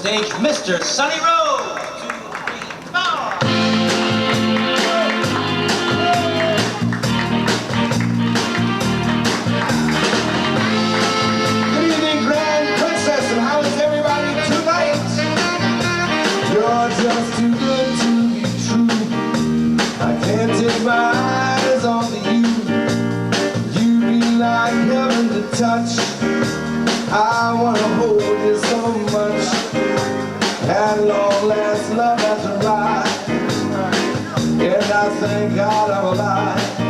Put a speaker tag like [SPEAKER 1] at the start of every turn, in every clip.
[SPEAKER 1] Stage, Mr. Sonny Rose. 2, 3, 4.
[SPEAKER 2] Good evening, Grand Princess, and how is everybody tonight? You're just too good to be true. I can't take my eyes off of you. You be like heaven to touch. I wanna hold you so much. At long last, love has arrived, and I thank God I'm alive.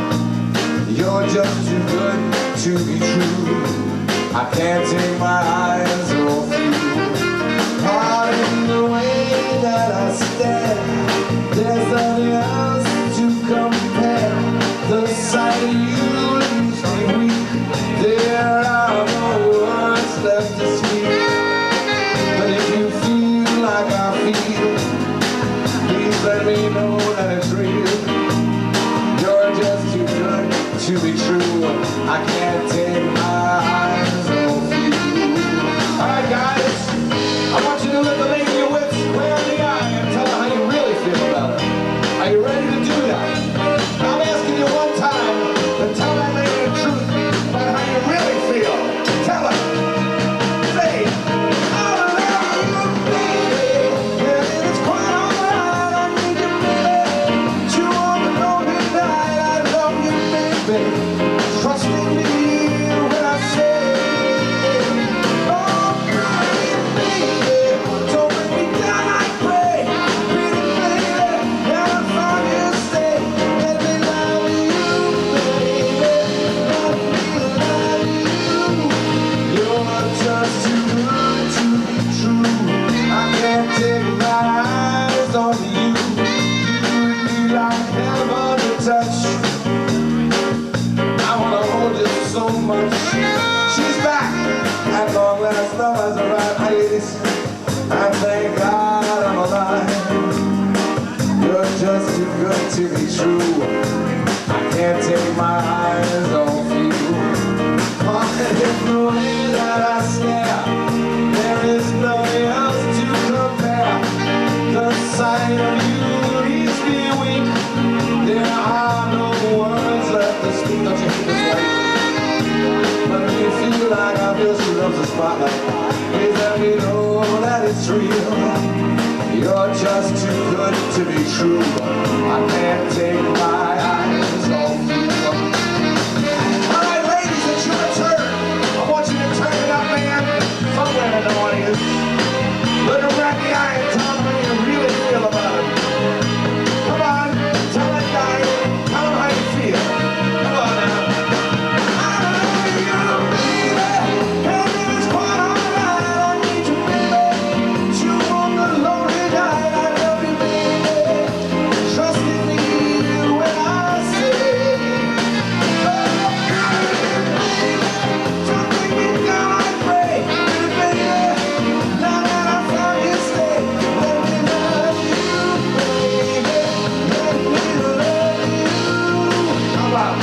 [SPEAKER 2] You're just too good to be true. I can't take my eyes off you. Pardon the way that I stare. There's nothing else to compare. The sight of you leaves me weak. There are no words left to speak. But if you feel like I feel, please let me know that it's real. You're just too good to be true. I can't take my eyes off you. Alright guys, I want you to look the lady you're with square in the eye and tell her how you really feel about her. Are you ready to do that? I'm asking you one time to tell that lady the truth about how you really feel. Tell her. Say, I love you, baby. Yeah, it's quite alright. I need you, baby. You want to know tonight. I love you, baby. Trust in me when I say, oh, baby, don't bring me down, I pray. Pretty baby, now I find you stay. Let me love you, baby. Let me love you. You're just too good to be true. I can't take my eyes off you. You'd be like heaven to touch. I wanna hold you so much. She's back. At long last, love has arrived, ladies. I thank God I'm alive. You're just too good to be true. I can't take my eyes off you. Caught in the way that I stare. There is nothing else to compare. The sight of you leaves me weak. There are no words left to speak. Don't you hate this life? But if you feel like I feel, she loves the spotlight. Please let me know that it's real. You're just too good to be true. I can't take my eyes off you. Alright ladies, it's your turn. I want you to turn it up, man. Somewhere in the audience. Look her right in the eye and tell them how you really feel about it. Come on, tell that guy. Tell him how you feel. Come on now. I love you, baby. And it's quite alright. I need you, baby. You on the lonely night. I love you, baby. Trust in me when I say, oh, baby, don't bring me down, I pray. Baby, now that I found you, stay. Let me love you, baby. Let me love you. How about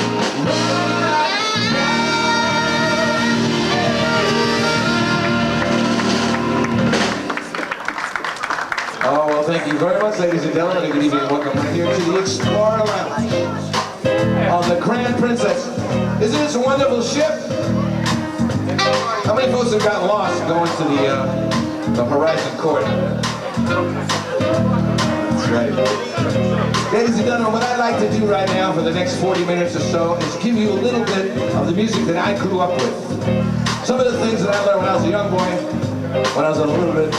[SPEAKER 2] Oh, well, thank you very much, ladies and gentlemen, and good evening and welcome here to the Explorer Lounge of the Grand Princess. Isn't this a wonderful ship? How many folks have gotten lost going to the Horizon Court? That's right. Ladies and gentlemen, what I'd like to do right now for the next 40 minutes or so is give you a little bit of the music that I grew up with. Some of the things that I learned when I was a young boy, when I was a little bit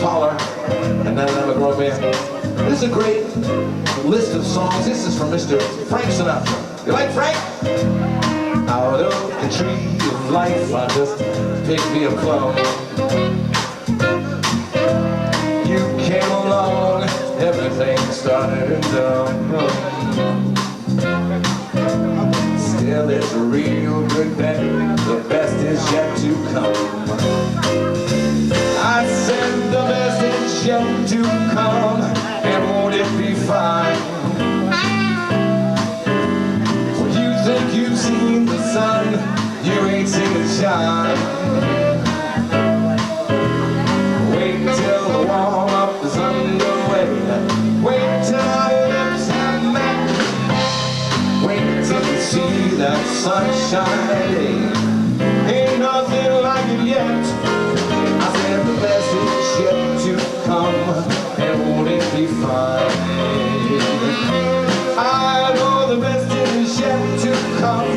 [SPEAKER 2] taller, and then I'm a grown man. This is a great list of songs. This is from Mr. Frank Sinatra. You like Frank? Out of the tree of life, I just picked me a plum. You came along, everything started dumb. Still it's a real good bet, the best is yet to come. I said the best is yet to come, and won't it be fine? When you think you've seen the sun, you ain't seen it shine. Wait till the sunshine day. Ain't nothing like it yet. I said the best is yet to come, and won't it be fine? I know the best is yet to come.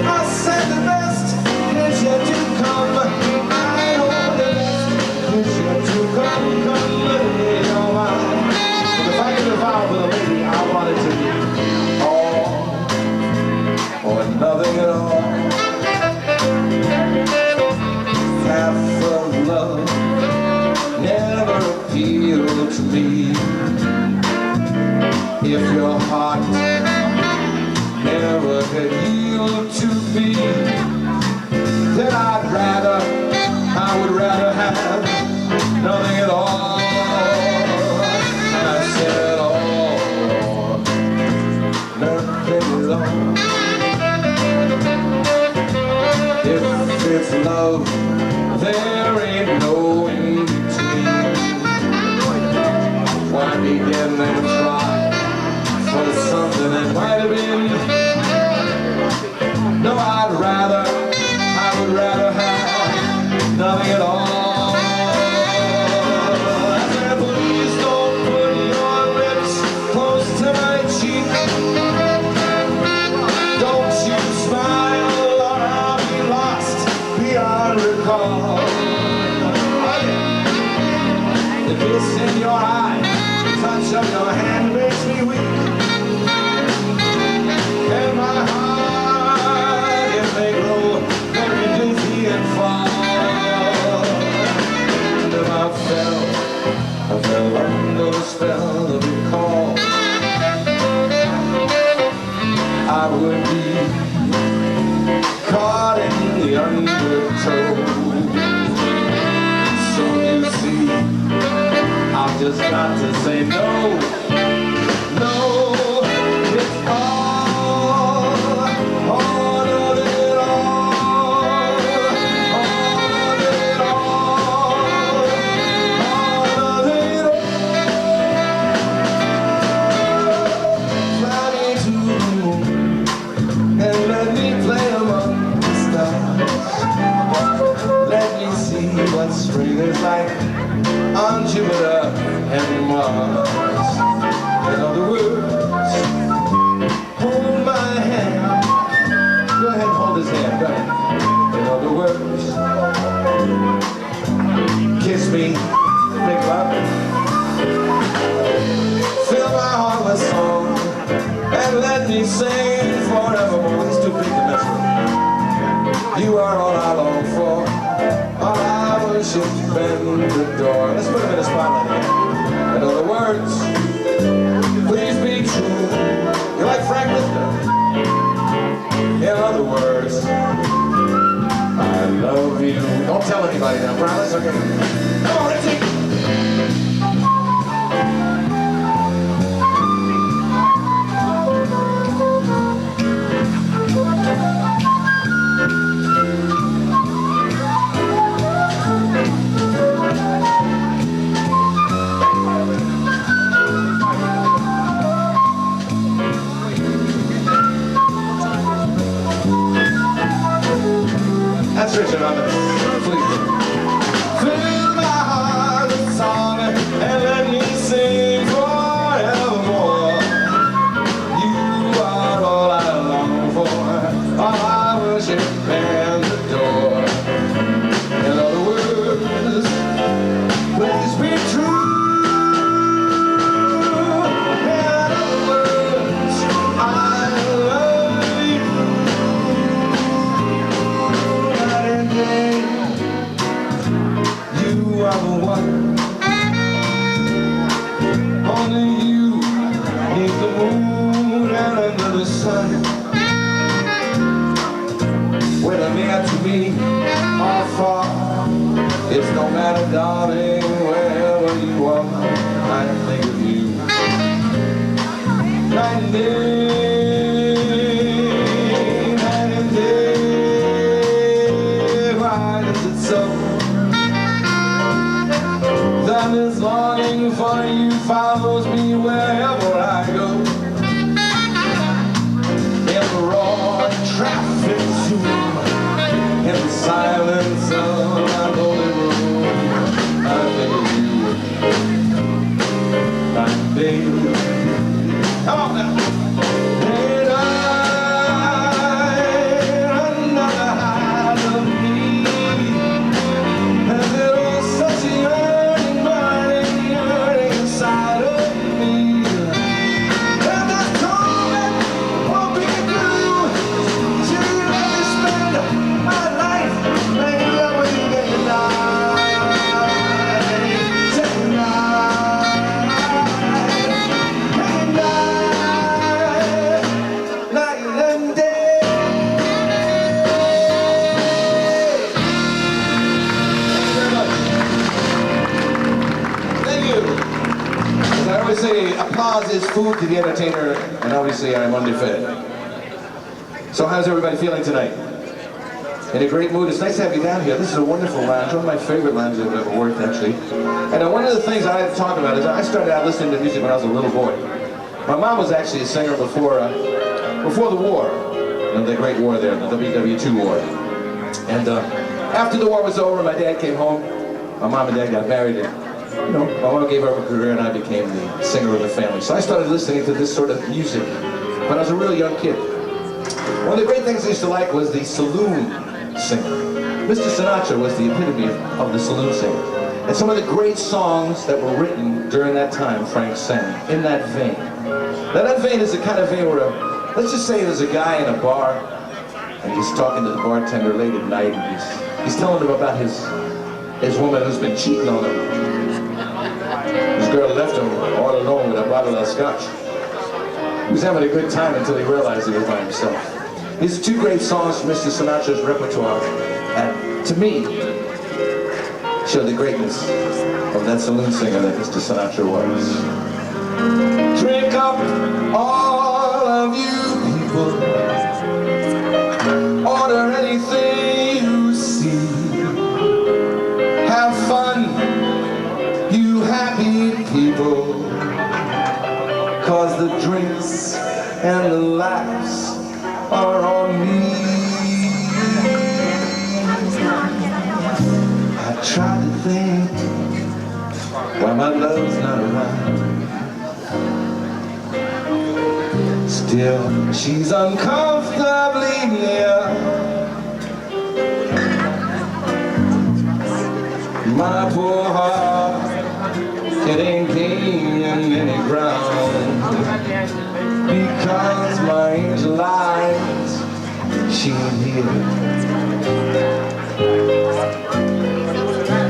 [SPEAKER 2] I said the best is yet to come. I know the best is yet to come. Come, lay your mind. If I could have vowed with a lady, I wanted to be all or nothing at all. Half of love never appealed to me. If your heart never had yield to me, then I would rather have nothing at all. I said all, nothing at all. If it's love, there ain't no in between. Why begin and try for something that might have been? No, I would rather have nothing at all. I said, please don't put your lips close to my cheek. Don't you smile or I'll be lost beyond recall. The kiss in your eye, the touch of your hand makes me weak. And my heart, it may grow very dizzy and fall. And if I fell under the spell of your call, I would be caught in the undertow. So you see, I've just got to say no. No, it's all of it all. All of it all. All of it all. Fly me to the moon and let me play among the stars. Let me see what spring is like on Jupiter and Mars. In other words, hold my hand. Go ahead and hold his hand, go ahead. In other words, kiss me, make love. Fill my heart with song and let me sing forevermore. It's too big to mess with. You are all I long for, all I worship and adore. Let's put him in a spotlight again. In other words, please be true. You're like Frank Lister. In other words, I love you. Don't tell anybody now, promise? Okay. Come on, Richie. That's Richard on this. Please. Fill my heart with song and let me sing forevermore. You are all I long for, all I worship and adore. In other words, please be true. In other words, I love you. You are the one. Only you need the moon and under the sun. Whether near to me or far, it's no matter, darling, wherever you are. I think of you night and day, night and day. Why is it so that this longing for you follows me wherever I go? In the roaring traffic zoo, silence of my lonely room. I think of you, like baby. Come on now. And another hide of me. And there was such a yearning, yearning inside of me. And this torment won't be through till you let me spend my life making love with you tonight. Night and day. Thank you. As I always say, applause is food to the entertainer, and obviously I'm underfed. So how's everybody feeling tonight? In a great mood. It's nice to have you down here. This is a wonderful lounge, one of my favorite lounges I've ever worked, actually. And one of the things I had to talk about is I started out listening to music when I was a little boy. My mom was actually a singer before the war, the Great War there, the WW2 war. And after the war was over, my dad came home. My mom and dad got married, and my mom gave up a career, and I became the singer of the family. So I started listening to this sort of music when I was a really young kid. One of the great things I used to like was the saloon singer. Mr. Sinatra was the epitome of the saloon singer. And some of the great songs that were written during that time, Frank sang, in that vein. Now that vein is the kind of vein where, let's just say there's a guy in a bar, and he's talking to the bartender late at night, and he's telling him about his woman who's been cheating on him. His girl left him all alone with a bottle of scotch. He was having a good time until he realized he was by himself. These are two great songs from Mr. Sinatra's repertoire, and to me, show the greatness of that saloon singer that Mr. Sinatra was. Drink up, all of you people. Order anything you see. Have fun, you happy people. 'Cause the drinks and the laughs are on me. I try to think why my love's not around. Still, she's uncomfortably near. My poor heart, it ain't gaining any ground. Because my angel eyes, she ain't here.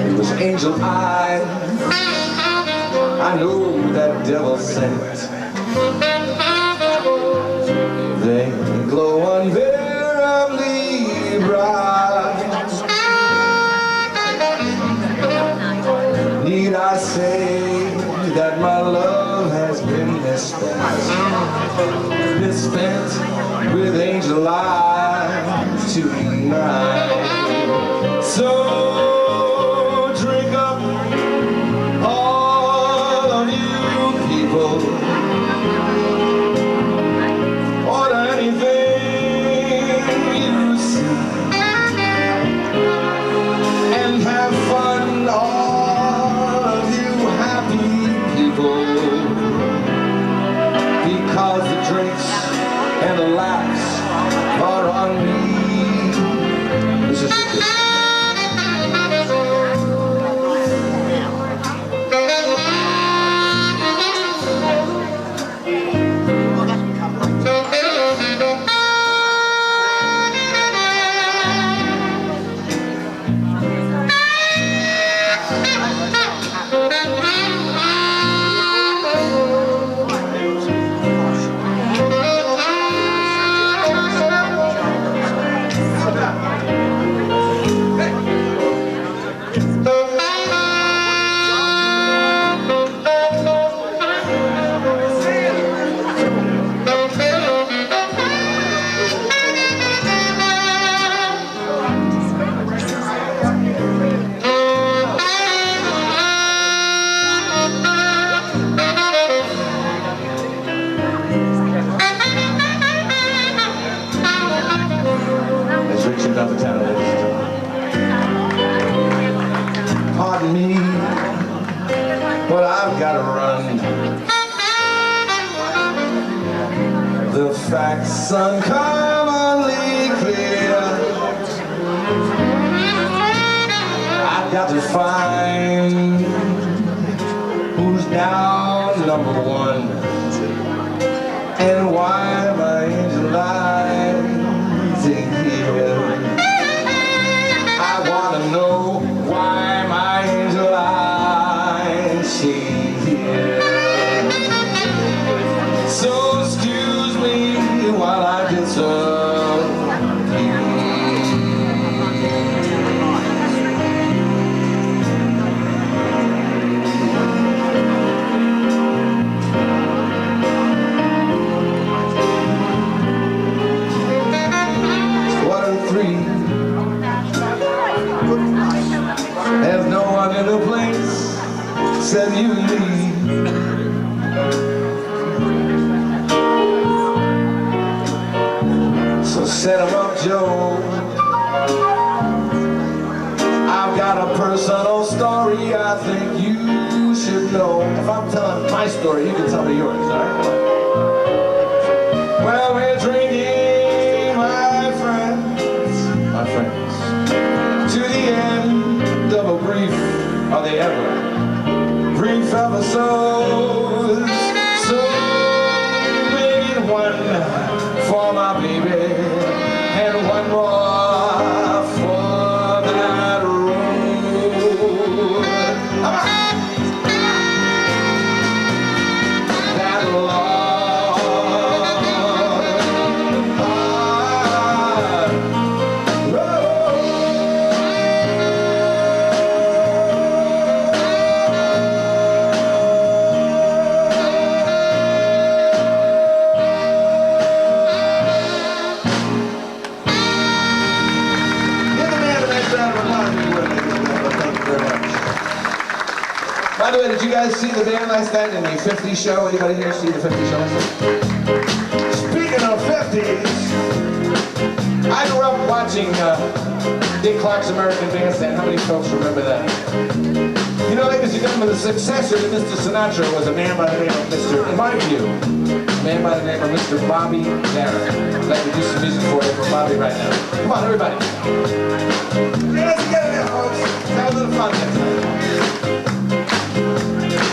[SPEAKER 2] It was angel eyes I know that devil sent. They glow unbearably bright. Need I say that my love has been misspent with angel eyes tonight. So drink up, all of you people. Order anything you see, and have fun, all of you happy people. Because the drinks and the laughs are on me. This is the facts uncommonly clear. I've got to find who's now number one, and why my angel lies in here. I want to know why my angel lies here. So excuse me while I disappear. There's no one in the place except you and me. So set 'em up, Joe. I've got a personal story I think you should know. If I'm telling my story, you can tell me yours, alright? Well, we're drinking, my friends, to the end of a brief, are they ever brief episodes? So make it one for my baby and one more for that road. That long By the way, did you guys see the band last night in the 50s show? Anybody here see the 50s show? Speaking of 50s, I grew up watching Dick Clark's American Bandstand. How many folks remember that? You know, ladies and gentlemen, the successor to Mr. Sinatra was a man by the name of Mr., in my view, a man by the name of Mr. Bobby Darin. I'd like to do some music for you for Bobby right now. Come on, everybody. Let's get it, folks. Have a little fun next time.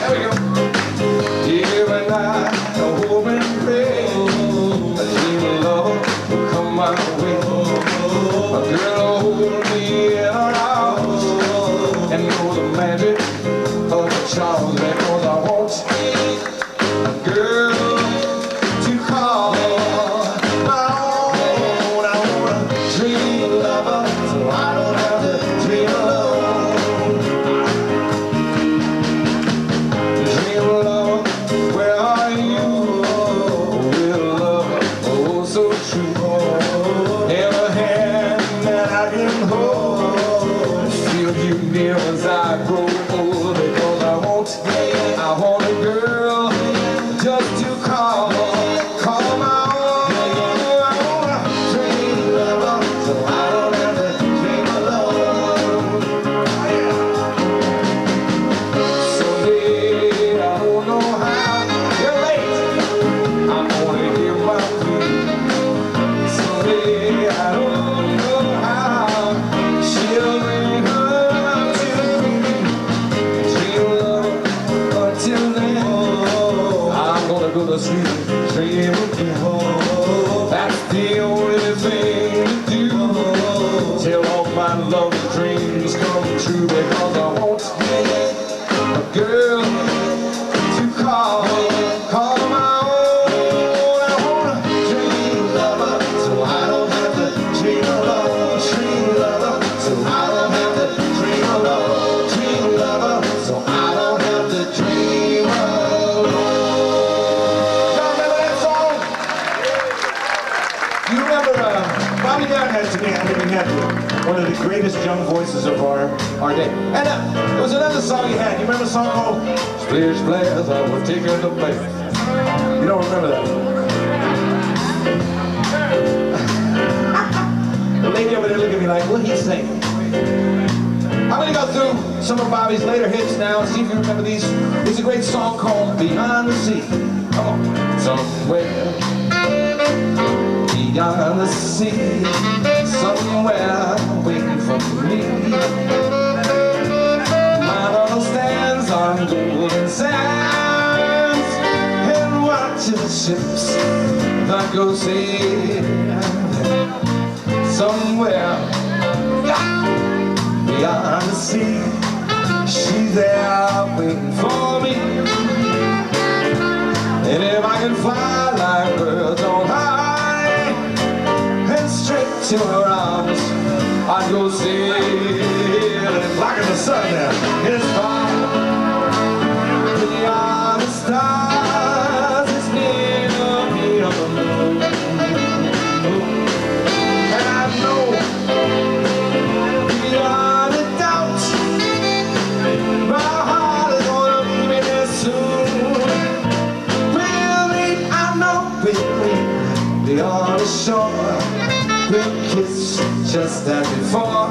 [SPEAKER 2] There we go. Here and I hope and pray a dream of love will come my way. A girl hold me in her arms and know the magic of a charm, because I want a girl to call my own. I want a dream lover, so I don't have to dream alone. As I grow old, because I want a girl just to call my own. I want a dream lover, so I don't have to dream alone. Someday I don't know how, you're late, I'm gonna hear my plea. Someday I don't know how, she'll bring her. Go to sleep, dream of you. That's the only thing to do, till all my love dreams come true, because I want a girl to call my own. I want a dream lover, so I don't have to dream alone. Dream lover, so I don't have to dream alone. Dream lover, so I don't have to dream alone. Bobby Darin had to me, I think he had one of the greatest young voices of our day. And there was another song he had. You remember a song called Splish Splash, I was taking the bath. You don't remember that? The lady over there looking at me like, what he's saying? I'm going to go through some of Bobby's later hits now and see if you remember these. There's a great song called Beyond the Sea. Come on. Somewhere beyond the sea, somewhere waiting for me. My daughter stands on golden sands and watches the ships that go sailing somewhere beyond the sea. She's there waiting for me. And if I can fly like birds on high and straight to her arms, I'd go sailing like in the sun now. It's far beyond the stars, it's near beyond the moon. And I know beyond a doubt my heart is gonna leave me there soon. Beyond the shore, we'll kiss just as before.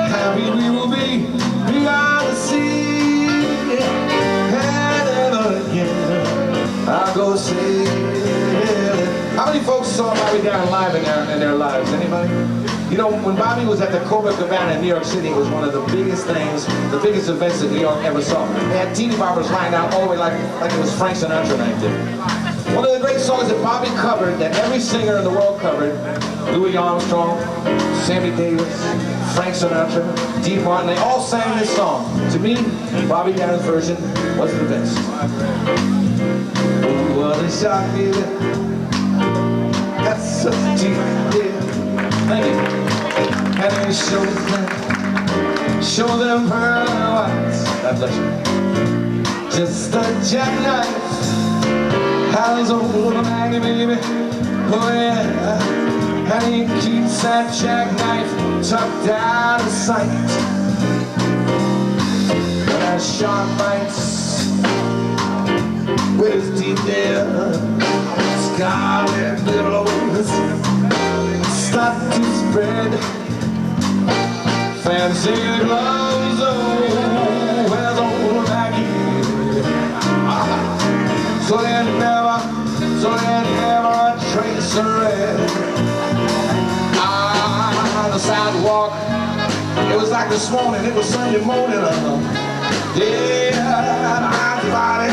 [SPEAKER 2] Happy we will be beyond the sea. And ever again, I'll go sailing. How many folks saw Bobby Darin live in their lives? Anybody? You know, when Bobby was at the Copacabana in New York City, it was one of the biggest things, the biggest events that New York ever saw. They had teeny boppers lined out all the way like it was Frank Sinatra night there. One of the great songs that Bobby covered, that every singer in the world covered, Louis Armstrong, Sammy Davis, Frank Sinatra, Dean Martin, they all sang this song. To me, Bobby Darin's version was the best. Oh, what a shock, baby. That's such a deep, yeah. Thank you. And then show them her eyes. God bless you. Just a jackknife. How's old Maggie, baby? Oh yeah. And he keeps that jackknife tucked out of sight. When that shark bites with his teeth there, scarlet billows start to spread. Fancy gloves, oh, where's old Maggie? So they never trace her red. On the sidewalk, it was like this morning, it was Sunday morning. Yeah, my body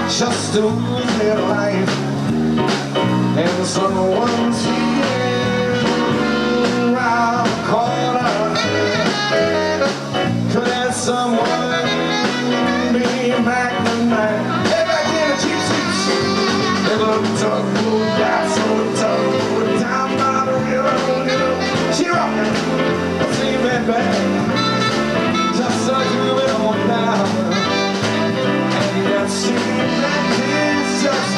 [SPEAKER 2] just oozing life, and someone's here around the corner. Could that someone be back tonight? Tugboat, that's on the tugboat, down by the river, she rockin', sleeping back, just a moving on down. And that seems that it's just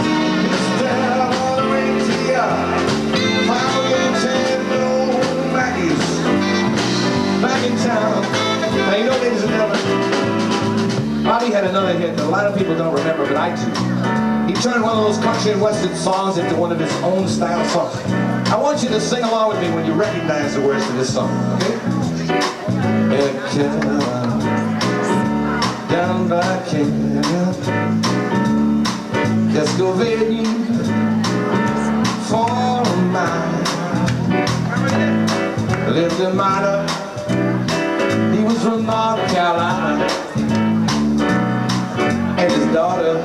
[SPEAKER 2] down on the way to ya. Following 10 old Mackies back in town. Now you know, ladies and gentlemen, Bobby had another hit that a lot of people don't remember, but I do. He turned one of those country and western songs into one of his own style songs. I want you to sing along with me when you recognize the words to this song, okay? Down by Kenya, Escovitch for a mile. Lived in Mata, he was from North Carolina, and his daughter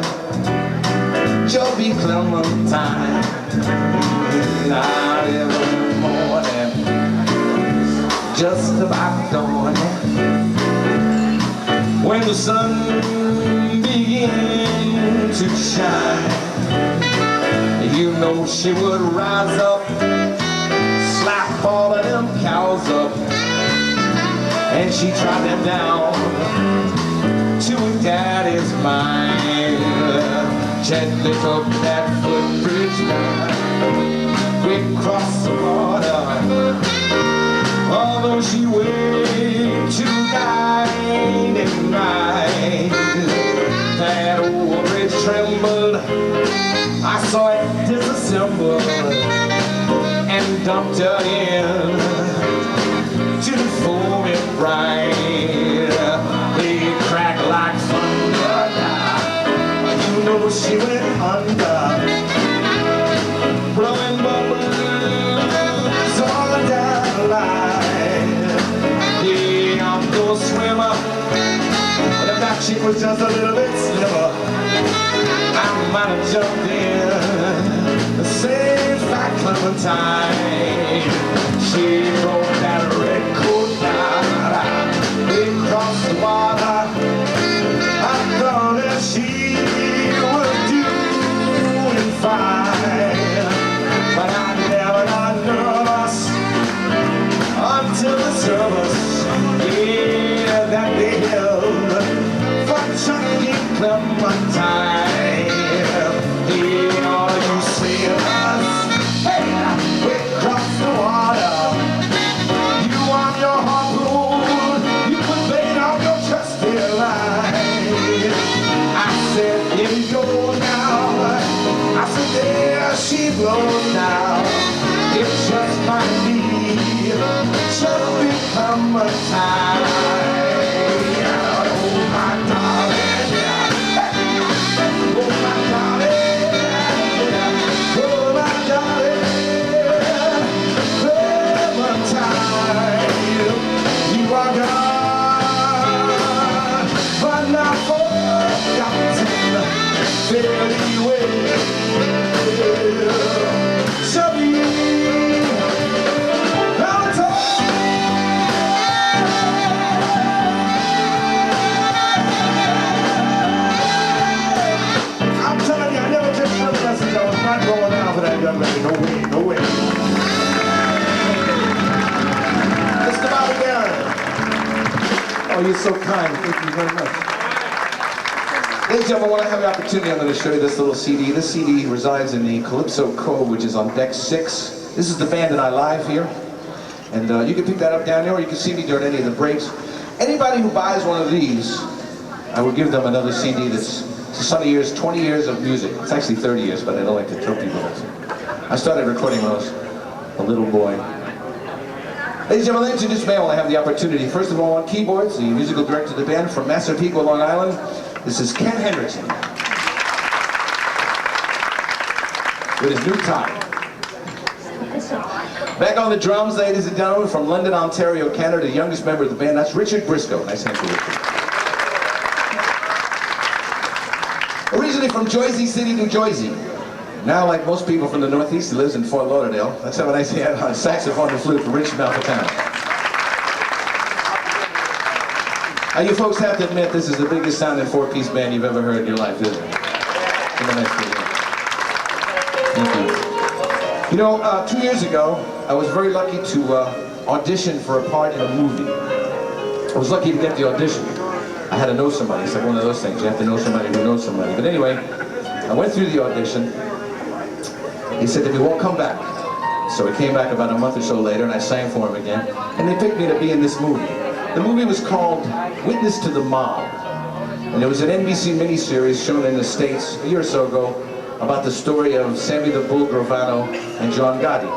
[SPEAKER 2] Joby Clementine, not every morning, just about dawn. When the sun began to shine, you know she would rise up, slap all of them cows up, and she trot them down to her daddy's mine. Gently took that footbridge down, quick cross the border. Although she weighed tonight and night, that old bridge trembled. I saw it disassemble and dumped her in to the foaming brine. They cracked like thunder. You know she went under. swimmer. But if that chick was just a little bit slimmer, I might have jumped in the same fat Clementine. She broke that red coat down, across the water. I thought that she was doing fine, but I never got nervous until the service, yeah, that they held for Chucky Clementine. Yeah, all you sailors, hey, we cross the water. You on your harpoon, you put bait on your trusty line. I said, here we go now. I said, there she blows now. It just might be Chucky Clementine. Oh my darling, oh my darling, oh my darling, Clementine, you are gone, but not forgotten, very well. Chucky young lady, no way, no way. Mr. Bobby Darin. Oh, you're so kind. Thank you very much. Ladies and gentlemen, when I have the opportunity, I'm going to show you this little CD. This CD resides in the Calypso Cove, which is on deck 6. This is the band and I live here. And you can pick that up down there, or you can see me during any of the breaks. Anybody who buys one of these, I will give them another CD that's 20 years of music. It's actually 30 years, but I don't like to tell people that. I started recording when I was a little boy. Ladies and gentlemen, let me introduce me when I have the opportunity. First of all, on keyboards, the musical director of the band from Massapequa, Long Island. This is Ken Hendrickson. With his new tie. Back on the drums, ladies and gentlemen, from London, Ontario, Canada, the youngest member of the band, that's Richard Briscoe. Nice hand for Richard. Originally from Jersey City, New Jersey. Now, like most people from the Northeast, he lives in Fort Lauderdale. Let's have a nice hand on saxophone and flute for Rich Malfatano. Now, you folks have to admit this is the biggest sounding 4-piece band you've ever heard in your life, isn't it? Thank you. You know, 2 years ago, I was very lucky to audition for a part in a movie. I was lucky to get the audition. I had to know somebody. It's like one of those things. You have to know somebody who knows somebody. But anyway, I went through the audition. He said that he won't come back. So he came back about a month or so later, and I sang for him again. And they picked me to be in this movie. The movie was called Witness to the Mob. And it was an NBC miniseries shown in the States a year or so ago about the story of Sammy the Bull Gravano and John Gotti.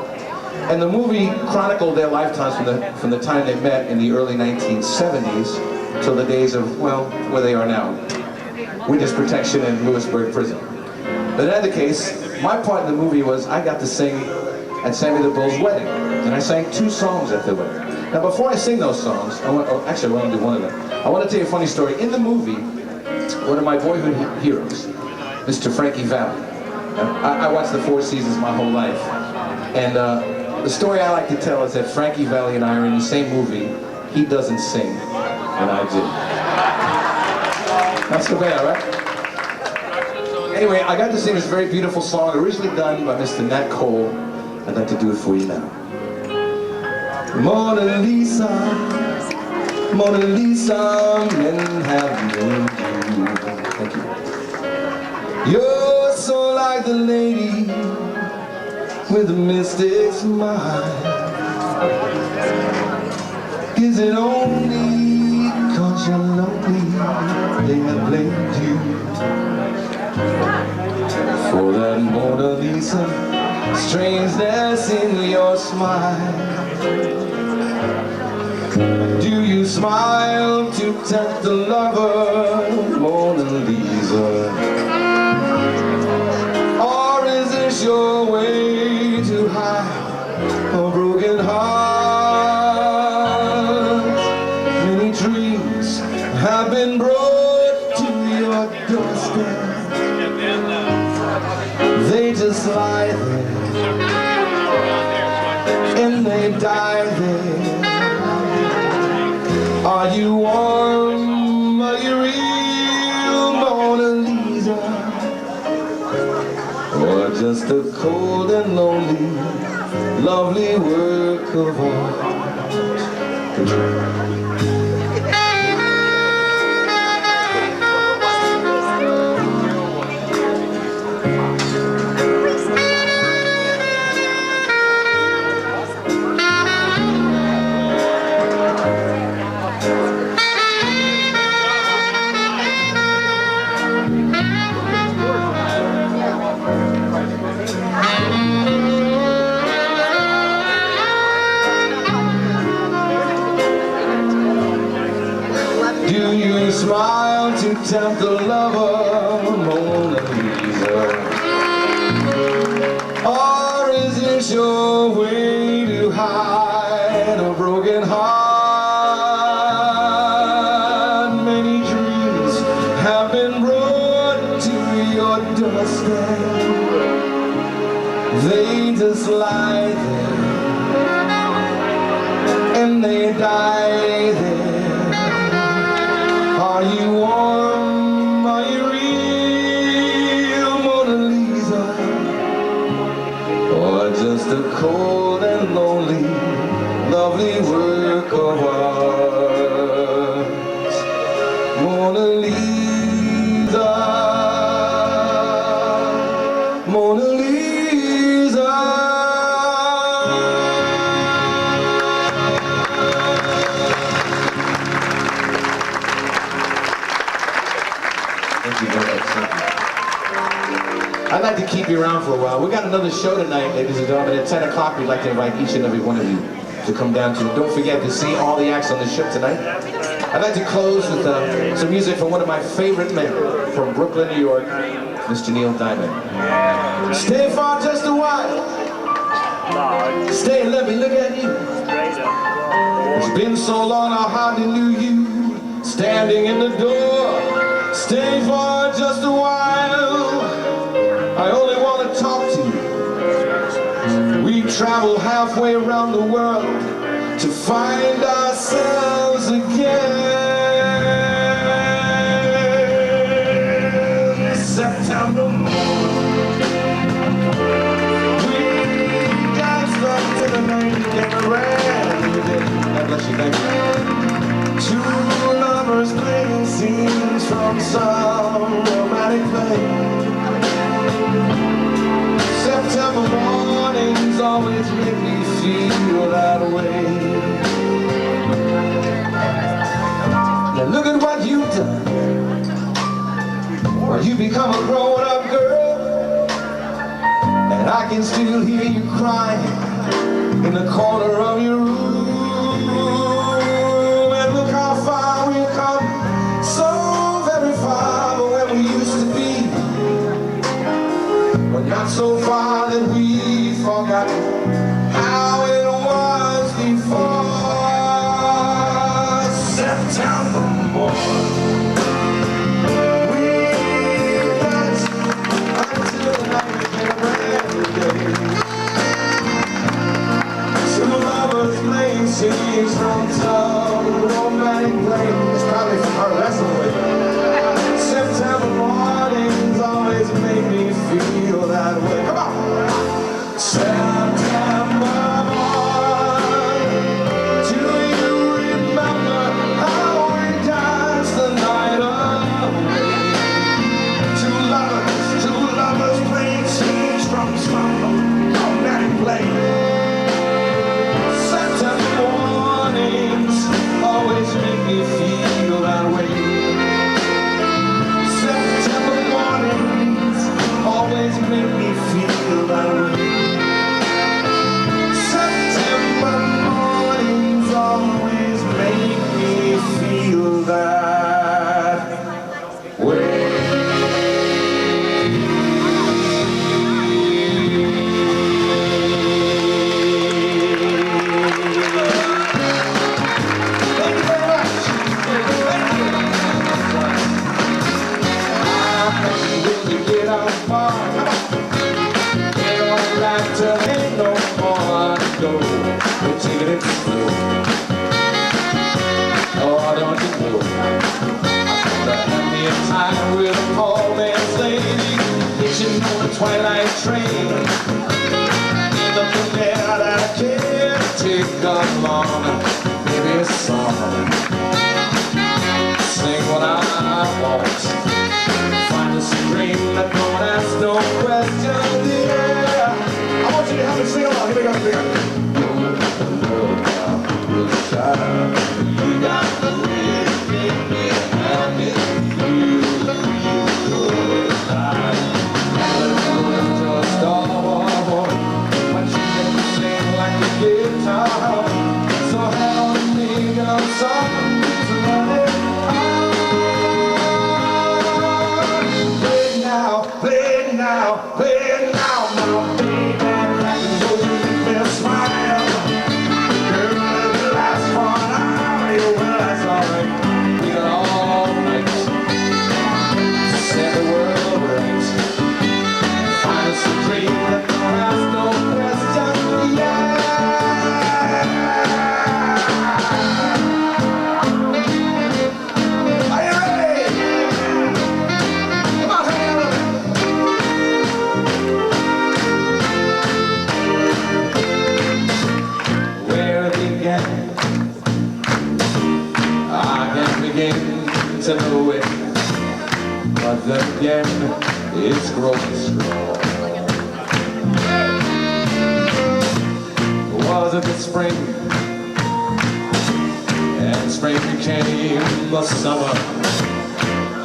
[SPEAKER 2] And the movie chronicled their lifetimes from the time they met in the early 1970s till the days of, well, where they are now. Witness protection in Lewisburg prison. But in either case, my part in the movie was I got to sing at Sammy the Bull's wedding. And I sang 2 songs at the wedding. Now before I sing those songs, actually I want to do one of them. I want to tell you a funny story. In the movie, one of my boyhood heroes, Mr. Frankie Valli. I watched the 4 seasons my whole life. And the story I like to tell is that Frankie Valli and I are in the same movie. He doesn't sing, and I do. Not so bad, right? Anyway, I got to sing this very beautiful song, originally done by Mr. Nat Cole. I'd like to do it for you now. Mona Lisa, Mona Lisa, men have known you. Thank you. You're so like the lady with the mystic smile. Is it only 'cause you're lonely they have blamed you for that Mona Lisa strangeness in your smile? Do you smile to tempt the lover, Mona Lisa? Or is this your way to hide a broken heart? Many dreams Are you warm? Are you real, Mona Lisa? Or just a cold and lonely, lovely work of art? Do you smile to tempt the lover, Mona Lisa? Or is this your way to hide a broken heart? Many dreams have been brought to your doorstep. They just lie there and they die there. Are you warm? Are you real, Mona Lisa? Or just a cold and lonely, lovely work of art? Mona Lisa, Mona Lisa. Thank you very much. I'd like to keep you around for a while. We got another show tonight, ladies and gentlemen. At 10 o'clock, we'd like to invite each and every one of you to come down to. Don't forget to see all the acts on the show tonight. I'd like to close with some music from one of my favorite men from Brooklyn, New York, Mr. Neil Diamond. Stay for just a while. Stay and let me look at you. It's been so long I hardly knew you. Standing in the door. Stay for just a while. I only want to talk to you. We travel halfway around the world to find ourselves again. September morning, we danced up to the night and ran. God bless you, thank you. Two lovers playing scenes from some romantic play. September mornings always make me feel that way. Now look at what you've done. Well, you become a grown-up girl, and I can still hear you crying in the corner of your room. And look how far we've come, so very far from where we used to be. But not so far that we've forgotten how it was before. September morning, we danced until the night became a brand new day. Two lovers playing scenes from some romantic play. It's probably from her, that's the way. September mornings always make me feel that way. Come on! September morning, do you remember how we danced the night away? Two lovers playing scenes from some romantic play. September mornings always make me feel that way. riding with a poor man's lady, hitching on the twilight train. Nothing there that I can't take along. Maybe a song, sing what I want, find a stream that don't ask no questions. Yeah, I want you to help me sing along. Here we go, here we go. You got the way help me. Just all but you can sing like a guitar. So help me, girl, something's running on. Play now, play now, play now, my baby. Like a rose make me smile. To know it, but then again, it's growing strong. Was it the spring? And spring became the summer.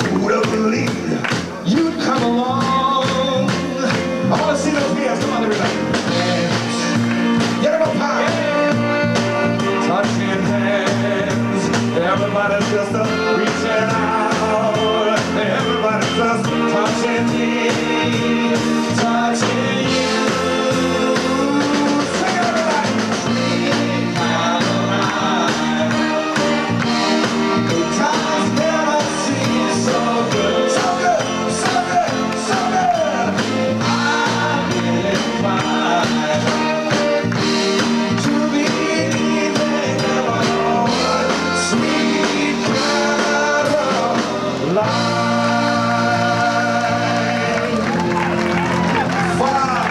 [SPEAKER 2] Who would have believed you'd come along? I want to see those hands. Come on, everybody. Hands. Get them up high. Touching hands. Everybody's just reaching out. Everybody's just touching me, touching you. Sing it, everybody. Good times never seem so good, so good, so good, so good. I really find to be anything alone, sweet Caroline. Far,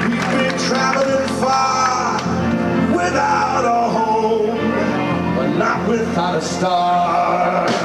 [SPEAKER 2] we've been traveling far without a home, but not without a star.